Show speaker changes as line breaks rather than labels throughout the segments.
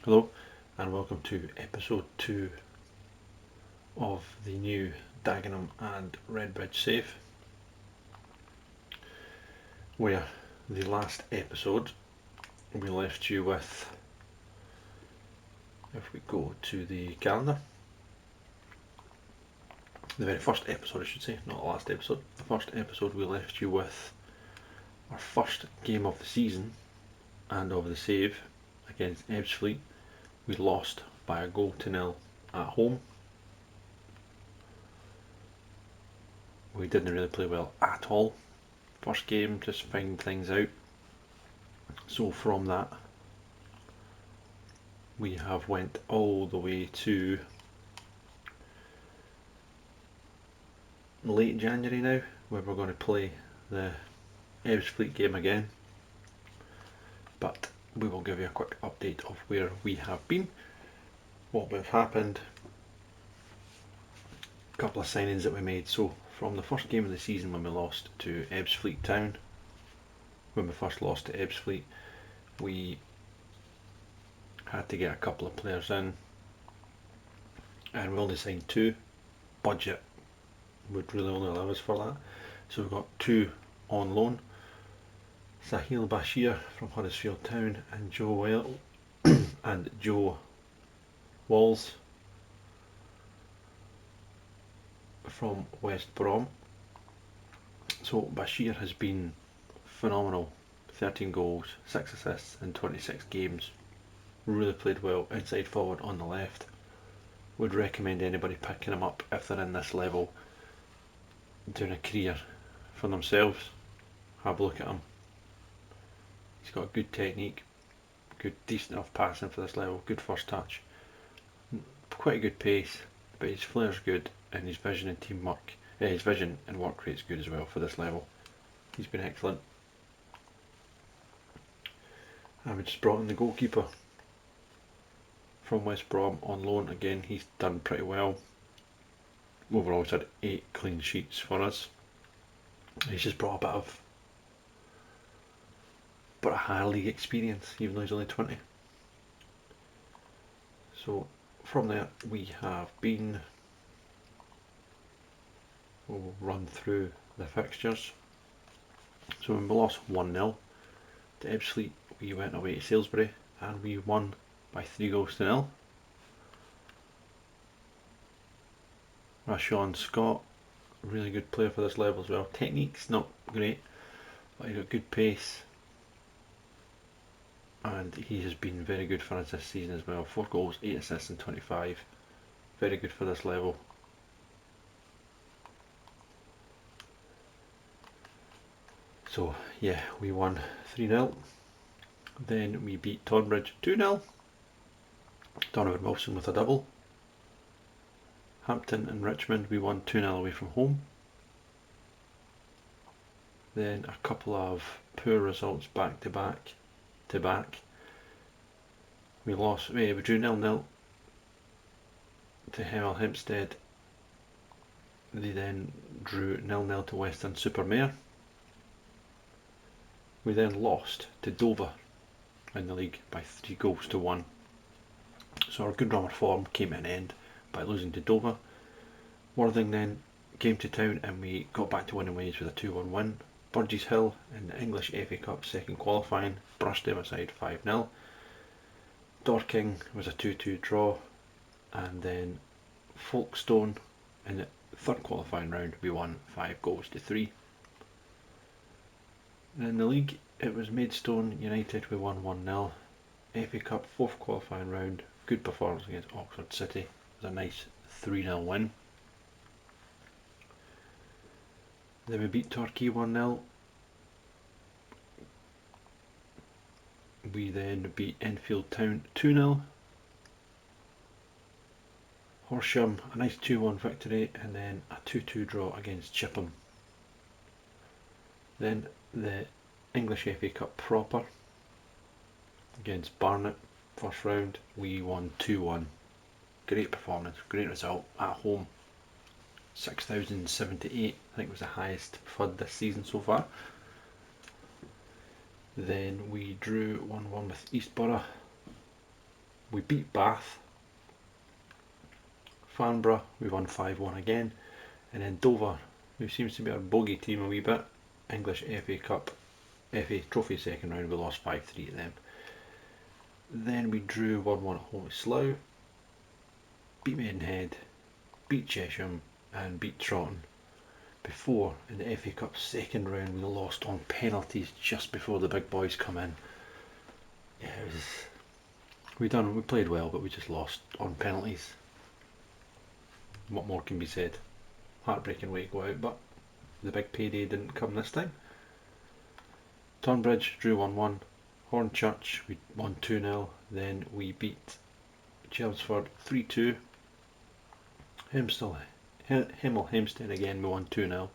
Hello and welcome to episode 2 of the new Dagenham and Redbridge save, where the last episode we left you with, if we go to the calendar, the very first episode I should say, not the last episode, the first episode we left you with our first game of the season and of the save against Ebbsfleet. We lost by a goal to nil at home. We didn't really play well at all. First game, just find things out. So from that, we have went all the way to late January now, where we're going to play the Ebbsfleet game again. But we will give you a quick update of where we have been, what we've happened, a couple of signings that we made. So from the first game of the season when we lost to Ebbsfleet Town, when we first lost to Ebbsfleet, we had to get a couple of players in and we only signed 2. Budget would really only allow us for that, so we got 2 on loan. Sahil Bashir from Huddersfield Town and Joe Walls from West Brom. So Bashir has been phenomenal, 13 goals, 6 assists in 26 games, really played well inside forward on the left. Would recommend anybody picking him up if they're in this level, doing a career for themselves. Have a look at him. He's got good technique, good decent enough passing for this level, good first touch, quite a good pace, but his flair's good and his vision and teamwork, his vision and work rate's good as well for this level. He's been excellent. And we just brought in the goalkeeper from West Brom on loan again. He's done pretty well. Overall he's had 8 clean sheets for us. He's just brought a higher league experience, even though he's only 20. So from there we have been, we'll run through the fixtures. So when we lost 1-0 to Ebbsfleet, we went away to Salisbury and we won by 3-0. Rashawn Scott, really good player for this level as well. Technique's not great, but he's got good pace and he has been very good for us this season as well. 4 goals, 8 assists and 25. Very good for this level. So yeah, we won 3-0. Then we beat Tonbridge 2-0. Donovan Wilson with a double. Hampton and Richmond we won 2-0 away from home. Then a couple of poor results back to back. We drew 0-0 to Hemel Hempstead. They then drew 0-0 to Western-super-Mare. We then lost to Dover in the league by 3-1. So our good run of form came to an end by losing to Dover. Worthing then came to town and we got back to winning ways with a 2-1 win. Burgess Hill in the English FA Cup second qualifying brushed them aside 5-0. Dorking was a 2-2 draw, and then Folkestone in the third qualifying round we won 5-3. In the league it was Maidstone United, we won 1-0. FA Cup fourth qualifying round, good performance against Oxford City, it was a nice 3-0 win. Then we beat Torquay 1-0. We then beat Enfield Town 2-0. Horsham, a nice 2-1 victory, and then a 2-2 draw against Chipham. Then the English FA Cup proper against Barnet, first round, we won 2-1. Great performance, great result at home. 6,078, I think was the highest FUD this season so far. Then we drew 1-1 with Eastborough We beat Bath. Farnborough, we won 5-1 again. And then Dover, who seems to be our bogey team a wee bit, English FA Cup, FA Trophy second round, we lost 5-3 to them. Then we drew 1-1 at home with Slough, beat Maidenhead, beat Chesham and beat Trotton. Before, in the FA Cup second round, we lost on penalties just before the big boys come in. Yeah, it was... We played well, but we just lost on penalties. What more can be said? Heartbreaking way to go out, but the big payday didn't come this time. Tonbridge drew 1-1. Hornchurch, we won 2-0. Then we beat Chelmsford 3-2. Hemel Hempstead again, we won 2-0.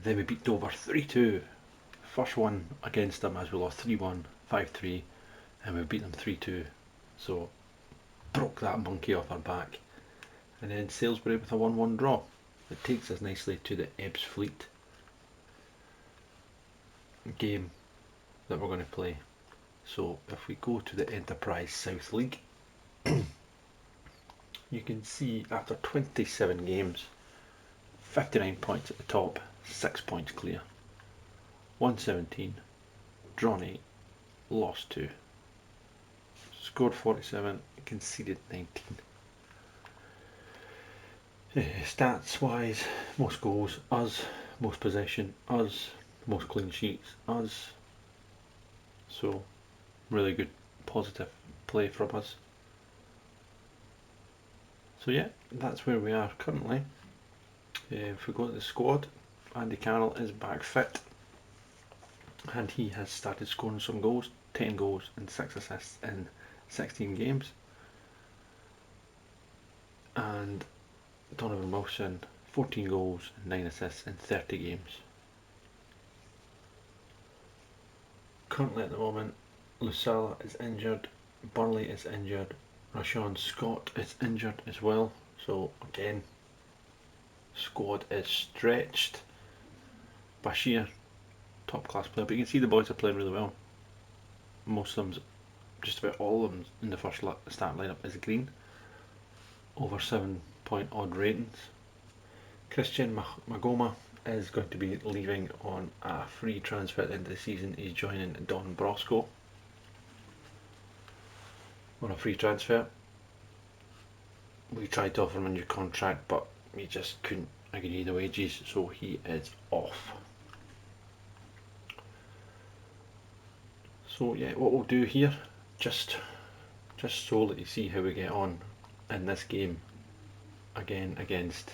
Then we beat Dover 3-2. First one against them as we lost 3-1, 5-3, and we beat them 3-2. So broke that monkey off our back. And then Salisbury with a 1-1 draw. It takes us nicely to the Ebbsfleet game that we're going to play. So if we go to the Enterprise South League, you can see after 27 games, 59 points at the top, 6 points clear. 117, drawn 8, lost 2. Scored 47, conceded 19. Stats wise, most goals, us. Most possession, us. Most clean sheets, us. So, really good positive play from us. So yeah, that's where we are currently. If we go to the squad, Andy Carroll is back fit. And he has started scoring some goals, 10 goals and 6 assists in 16 games. And Donovan Wilson, 14 goals and 9 assists in 30 games. Currently at the moment, Lusala is injured, Burley is injured, Rashawn Scott is injured as well. So again, squad is stretched. Bashir, top class player, but you can see the boys are playing really well. Most of them, just about all of them in the first start lineup is green. Over 7 point odd ratings. Christian Magoma is going to be leaving on a free transfer at the end of the season. He's joining Don Brosco on a free transfer. We tried to offer him a new contract, but he just couldn't agree the wages, so he is off. So yeah, what we'll do here, just so that you see how we get on in this game again against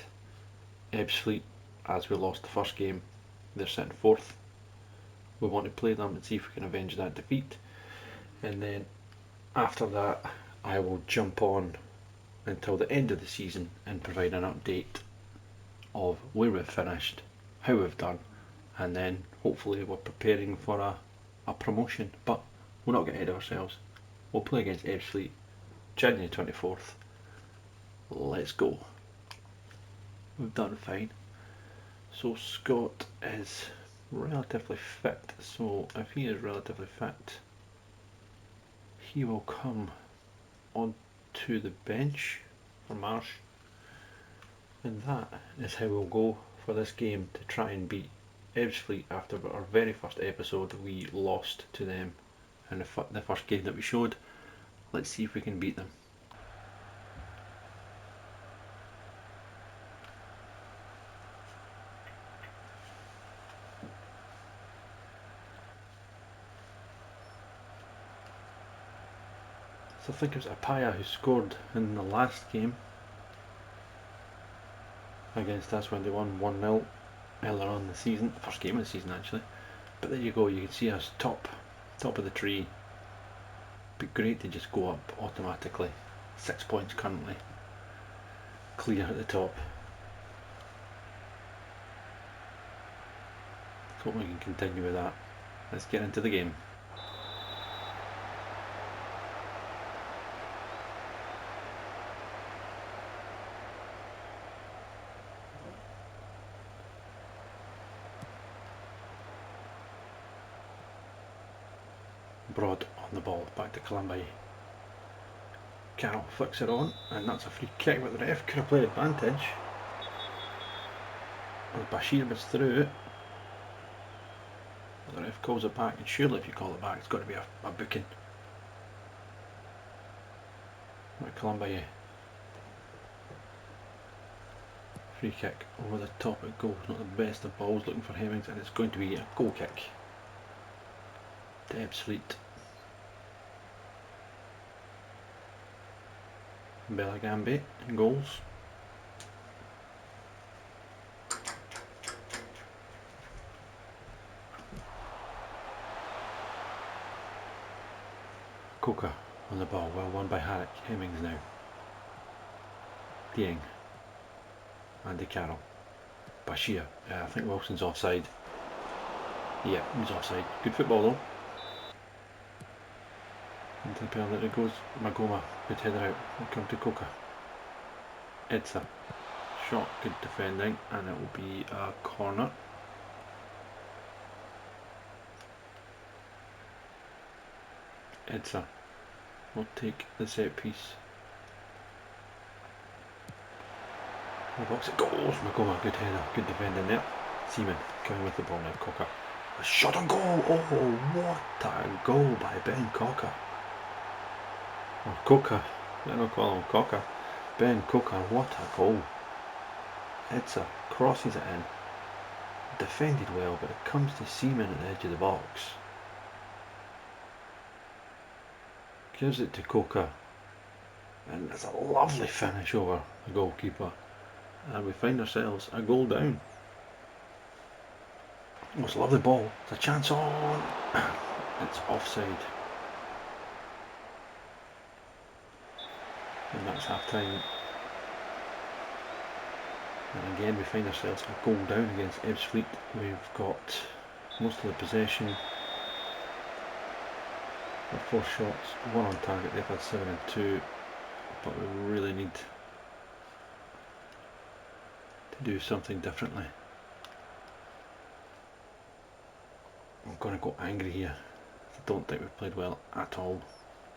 Ebbsfleet, as we lost the first game. They're sitting 4th. We want to play them and see if we can avenge that defeat, and then after that I will jump on until the end of the season and provide an update of where we've finished, how we've done, and then hopefully we're preparing for a promotion. But we'll not get ahead of ourselves. We'll play against Ebbsfleet January 24th. Let's go. We've done fine. So Scott is relatively fit, so if he is relatively fit, he will come onto the bench for Marsh, and that is how we'll go for this game to try and beat Ebbsfleet. After our very first episode, we lost to them in the first game that we showed. Let's see if we can beat them. So I think it was Apaya who scored in the last game against us when they won 1-0 earlier on in the season, first game of the season actually. But there you go, you can see us top of the tree. Be great to just go up automatically. 6 points currently, clear at the top. Hope we can continue with that. Let's get into the game. Broad on the ball, back to Kalambai. Carroll flicks it on, and that's a free kick, but the ref could have played advantage. And Bashir was through it. The ref calls it back, and surely if you call it back, it's got to be a booking. Right, Columba, free kick over the top at goal. Not the best of balls, looking for Hemmings, and it's going to be a goal kick. Deb's Fleet. Belagambe in goals. Coca on the ball, well won by Harrick. Hemmings now. Dieng. Andy Carroll. Bashir. I think Wilson's offside. Yeah, he's offside. Good football though. Into the penalty goes Magoma. Good header out. Will come to Coca. Edsa. Shot. Good defending. And it will be a corner. Edsa will take the set piece. The box it goes. Magoma, good header, good defending there. Seaman coming with the ball now. Cocker. A shot on goal. Oh, what a goal by Ben Cocker. Or Cocker. I don't call him Cocker. Ben Cocker, what a goal. Edsa crosses it in. Defended well, but it comes to Seaman at the edge of the box. Gives it to Coca, and it's a lovely finish over the goalkeeper, and we find ourselves a goal down. Oh, it's a lovely ball, it's a chance on, it's offside, and that's half time. And again we find ourselves a goal down against Ebbsfleet. We've got most of the possession. 4 shots, 1 on target. They've had 7 and 2, but we really need to do something differently. I'm going to go angry here. I don't think we've played well at all.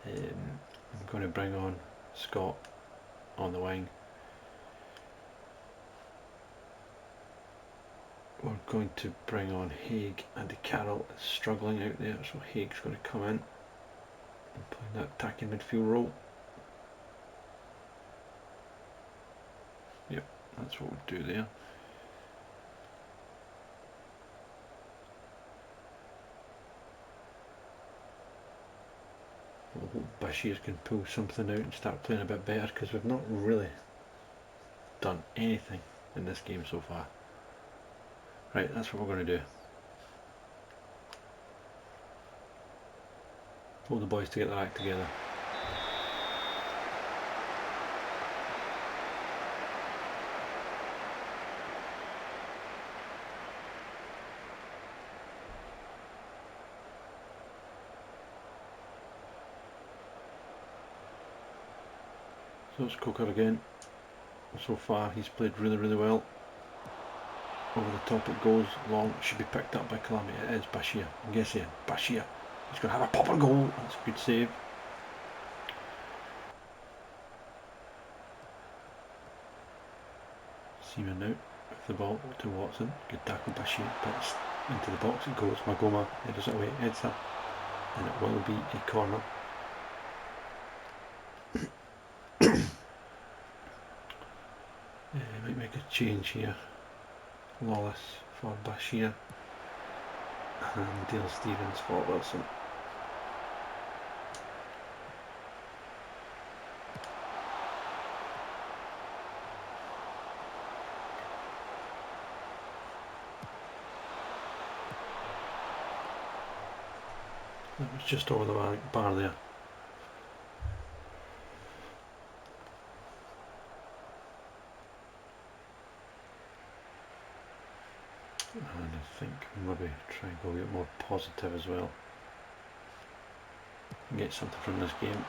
I'm going to bring on Scott on the wing. We're going to bring on Haig. Andy Carroll is struggling out there, so Haig's going to come in. Playing that attacking midfield role. Yep, that's what we'll do there. I hope Bashir can pull something out and start playing a bit better, because we've not really done anything in this game so far. Right, that's what we're going to do. Hold the boys to get their act together. So it's Coker again. So far he's played really well. Over the top it goes, long, it should be picked up by Calamity. It is Bashir. I'm guessing Bashir. He's going to have a popper goal. That's a good save. Seaman now with the ball to Watson. Good tackle Bashir, but it's into the box it goes. Magoma headers it away, heads up, and it will be a corner. Might make a change here. Lawless for Bashir and Dale Stevens for Wilson. That was just over the bar there. And I think maybe try and go a bit more positive as well. Get something from this game.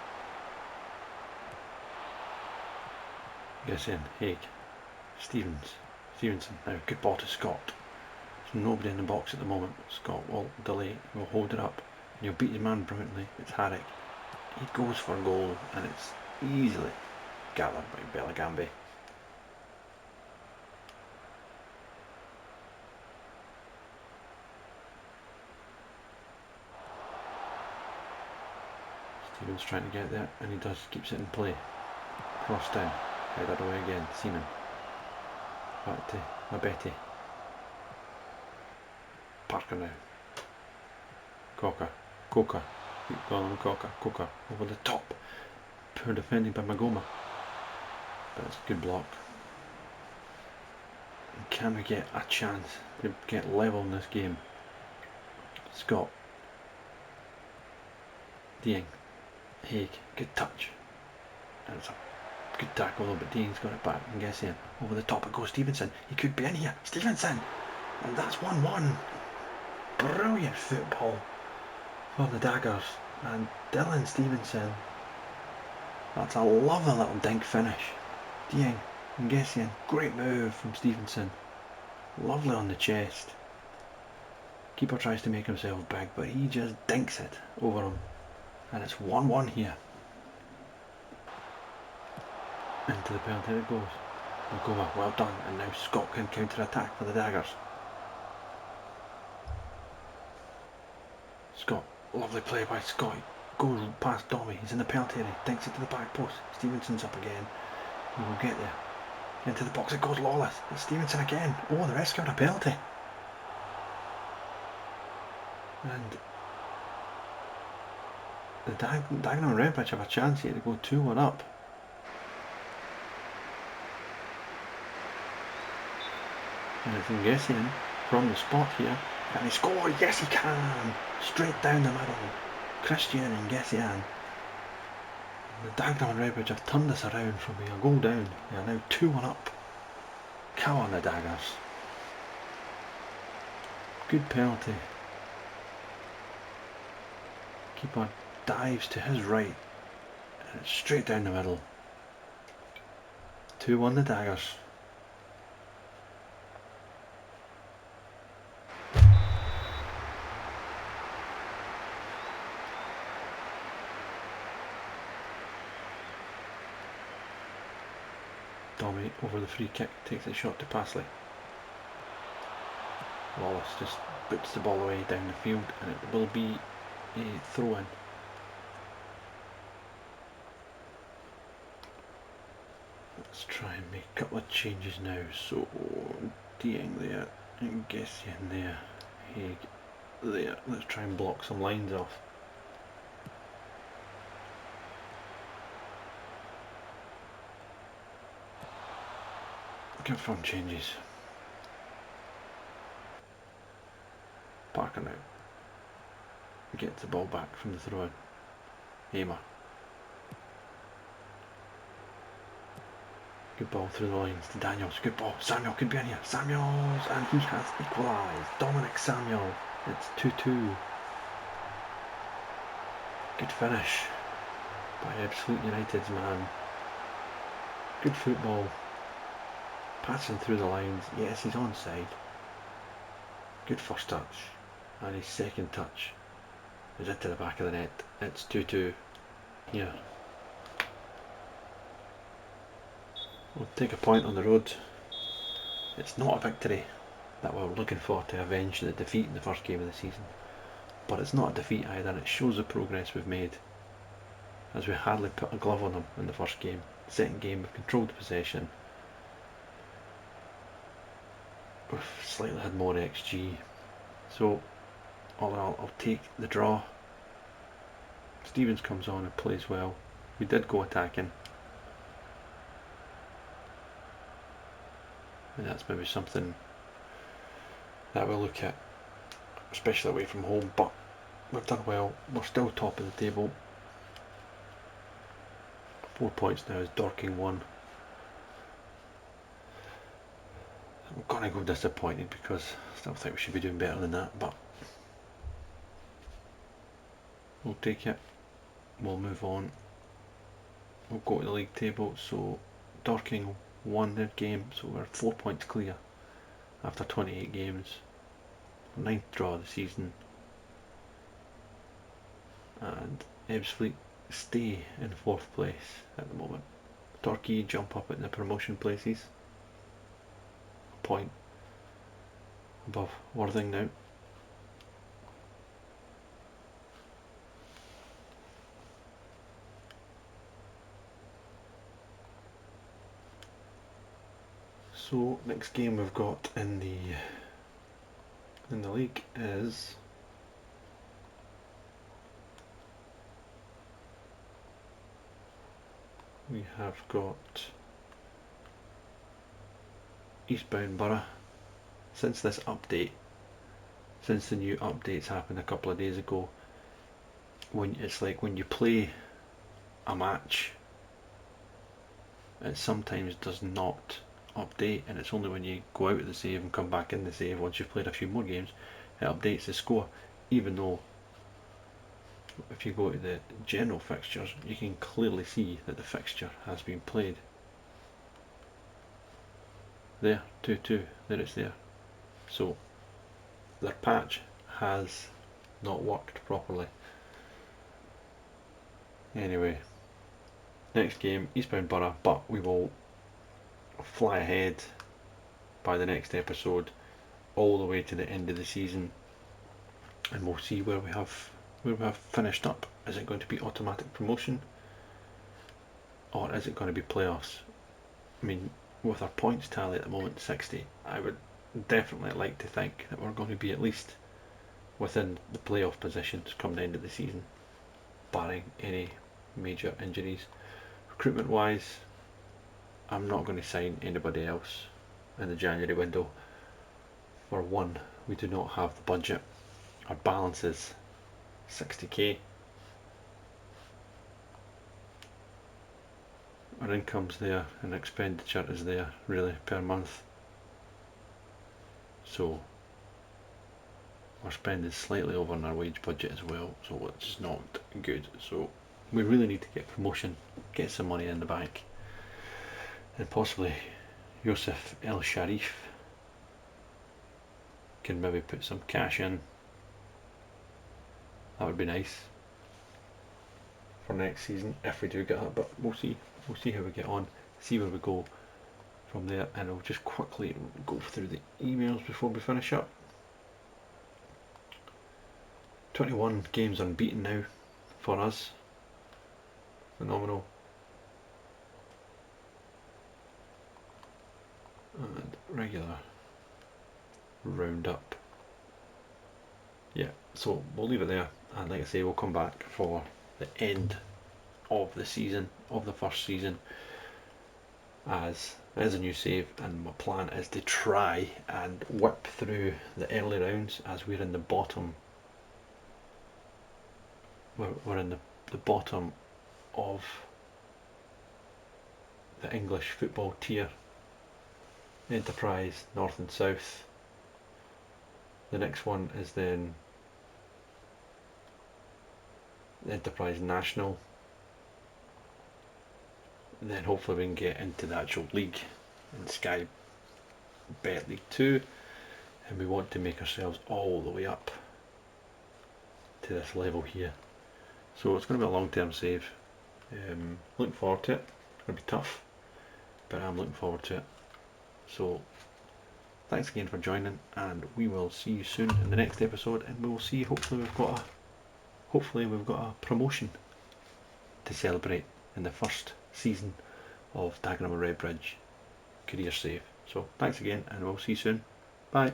Guess in Haig, Stevenson now, good ball to Scott. There's nobody in the box at the moment. Scott will delay, will hold it up, and he'll beat his man brilliantly. It's Harrick. He goes for a goal, and it's easily gathered by Bellingham. Stevens trying to get there, and he does, keeps it in play. Cross down, headed away again, Seaman. Back to Mabete. Parker now. Coca. Keep going on Coca. Over the top. Poor defending by Magoma. But it's a good block. And can we get a chance to get level in this game? Scott. Dieng. Haig. Good touch. And it's a good tackle though, but Dieng's got it back and gets in. Over the top it goes Stevenson. He could be in here. Stevenson! And that's 1-1. Brilliant football for the Daggers. And Dylan Stevenson. That's a lovely little dink finish. Dieng and Gessian. Great move from Stevenson. Lovely on the chest. Keeper tries to make himself big, but he just dinks it over him. And it's 1-1 here. Into the penalty it goes. Magoma, well done. And now Scott can counter attack for the Daggers. Scott, lovely play by Scott. Goes past Dommy, he's in the penalty area, dinks it to the back post. Stevenson's up again. He will get there. Into the box it goes, Lawless. It's Stevenson again. Oh, the rest got a penalty. And the Dagenham and Redbridge have a chance here to go 2-1 up. And it's Ngessian from the spot here. Can he score? Yes he can! Straight down the middle. Christian Ngessian. The Dagenham and Redbridge have turned this around from being a goal down. They are now 2-1 up. Come on the Daggers. Good penalty. Keeper dives to his right. And it's straight down the middle. 2-1 the Daggers. Dommy over the free kick, takes a shot to Passley. Wallace just boots the ball away down the field, and it will be a throw in. Let's try and make a couple of changes now. So Dieng there, and Gessian there, Haig there. Let's try and block some lines off. Confirm changes. Parker now gets the ball back from the throw in. Hamer. Good ball through the lines to Daniels. Good ball. Samuel could be in here. Samuels, and he has equalised. Dominic Samuel. It's 2-2. Good finish by Absolute United's man. Good football. Passing through the lines. Yes, he's onside. Good first touch. And his second touch is into the back of the net. It's 2-2 here. We'll take a point on the road. It's not a victory that we're looking for to avenge the defeat in the first game of the season. But it's not a defeat either, and it shows the progress we've made, as we hardly put a glove on them in the first game. Second game we've controlled possession. We've slightly had more XG. So all in all, I'll take the draw. Stevens comes on and plays well. We did go attacking. And that's maybe something that we'll look at, especially away from home, but we've done well. We're still top of the table. 4 points now as Dorking 1. I'm going to go disappointed because I still think we should be doing better than that, but we'll take it. We'll move on. We'll go to the league table. So Dorking won their game, so we're 4 points clear after 28 games. 9th draw of the season. And Ebbsfleet stay in 4th place at the moment. Torquay jump up in the promotion places. A point above Worthing now. So next game we've got in the league is we have got Eastbound Borough. Since this update, since the new updates happened a couple of days ago, when it's like when you play a match, it sometimes does not update, and it's only when you go out of the save and come back in the save once you've played a few more games, it updates the score, even though if you go to the general fixtures you can clearly see that the fixture has been played. There, 2-2, there it's there. So their patch has not worked properly. Anyway, next game, Eastbound Borough, but we will fly ahead by the next episode all the way to the end of the season, and we'll see where we have finished up. Is it going to be automatic promotion, or is it going to be playoffs? I mean, with our points tally at the moment, 60, I would definitely like to think that we're going to be at least within the playoff positions come the end of the season, barring any major injuries. Recruitment wise, I'm not going to sign anybody else in the January window. For one, we do not have the budget. Our balance is 60k. Our income's there and expenditure is there really per month. So our spend is slightly over on our wage budget as well, so it's not good. So we really need to get promotion, get some money in the bank, and possibly Yusuf El Sharif can maybe put some cash in. That would be nice for next season if we do get that, but we'll see how we get on, see where we go from there. And I'll just quickly go through the emails before we finish up. 21 games unbeaten now for us, phenomenal. And regular roundup. Yeah, so we'll leave it there, and like I say, we'll come back for the end of the season, of the first season, as there's a new save, and my plan is to try and whip through the early rounds, as we're in the bottom. We're in the bottom of the English football tier. Enterprise, North and South. The next one is then the Enterprise National. And then hopefully we can get into the actual league in Sky Bet League 2, and we want to make ourselves all the way up to this level here. So it's going to be a long-term save. Looking forward to it. It's going to be tough, but I'm looking forward to it. So thanks again for joining, and we will see you soon in the next episode, and we will see, hopefully we've got a promotion to celebrate in the first season of Dagenham and Redbridge career save. So thanks again, and we'll see you soon. Bye.